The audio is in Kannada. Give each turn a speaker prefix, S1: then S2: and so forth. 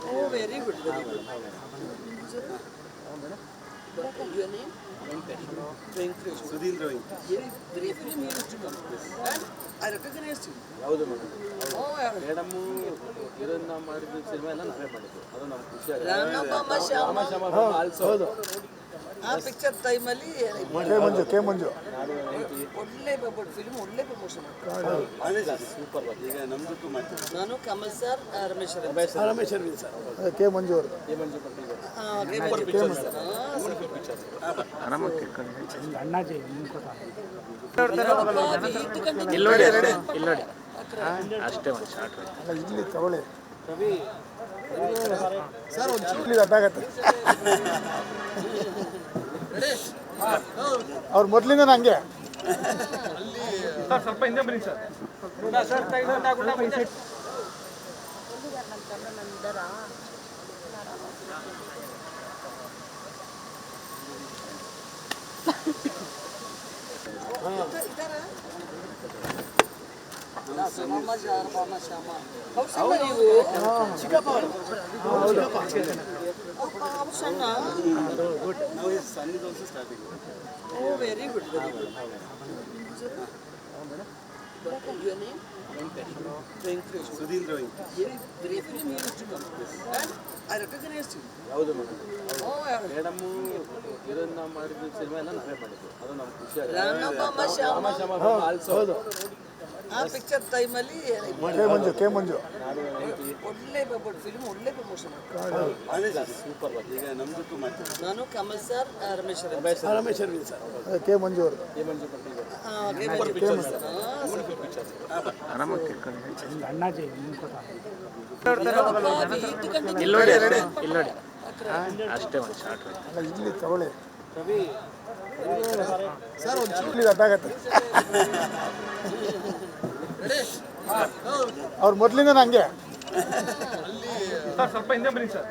S1: Oh, very good, very good. Your name? Venkatesh.
S2: Sudhindra.
S1: Very film he used to come. And I recognized him. Oh,
S3: madam ಇದನ್ನ ಮಾಡಿದ ಸಿನಿಮಾ ಎಲ್ಲ ನಾವೇ ಮಾಡಿದ್ದು. ಅದು ನಮ್ಗೆ ಖುಷಿ ಆಗಿದೆ.
S1: Rama
S3: ಆಲ್ಸೋ
S1: ಆ ಪಿಕ್ಚರ್ ಟೈಮಲ್ಲಿ
S4: ಕೆ ಮಂಜು
S1: ಒಳ್ಳೆ ಫಿಲ್ಮ್ ಒಳ್ಳೆ ಪ್ರಮೋಷನ್
S3: ಸೂಪರ್.
S2: ಈಗ ನಮ್ದಕ್ಕೂ ಮಾಡ್ತಾರೆ.
S1: ನಾನು Kamal sir Ramesh Aravind sir
S4: K Manju ಅವರು
S5: ಇಲ್ಲೋಡಿ ಅಷ್ಟೇ ಒಂದು ಶಾರ್ಟ್
S4: ಅಲ್ಲ ಇಲ್ಲಿ ತಗೊಳ್ಳಿ ಸರ್ ಒಂದು ಚೀಟ್ಲಿ ಅದಾಗತ್ತೆ ಅವ್ರು ಮೊದಲಿಂದ ನಂಗೆ
S5: ಸ್ವಲ್ಪ ಹಿಂದೆ ಬನ್ನಿ sir.
S2: Son is also starting.
S1: Oh, very good, very good. Your name? Venkatesh.
S2: Sudhindra.
S1: Very film he used to come. And I recognized him. Oh,
S3: madam ಇದನ್ನ ಮಾಡಿದ ಸಿನಿಮಾ ಎಲ್ಲ ನಾವೇ ಮಾಡಿದ್ದು. ಅದು ನಮ್ಗೆ ಖುಷಿ ಆಗಿದೆ.
S1: Rama
S3: ಆಲ್ಸೋ
S1: ಆ ಪಿಕ್ಚರ್ ಟೈಮಲ್ಲಿ
S4: ಕೆ ಮಂಜು
S1: ಒಳ್ಳೆ ಫಿಲ್ಮ್ ಒಳ್ಳೆ ಪ್ರಮೋಷನ್
S3: ಸೂಪರ್.
S2: ಈಗ ನಮ್ದಕ್ಕೂ ಮಾಡ್ತಾರೆ.
S1: ನಾನು Kamal sir Ramesh Aravind sir
S4: K Manju ಅವರು
S5: ಇಲ್ಲೋಡಿ ಅಷ್ಟೇ ಒಂದು ಶಾರ್ಟ್
S4: ಅಲ್ಲ ಇಲ್ಲಿ ತಗೊಳ್ಳಿ ಸರ್ ಒಂದು ಚೀಟ್ಲಿ ಅದಾಗತ್ತೆ ಅವ್ರು ಮೊದಲಿಂದ ನಂಗೆ
S5: ಸ್ವಲ್ಪ ಹಿಂದೆ ಬನ್ನಿ ಸರ್.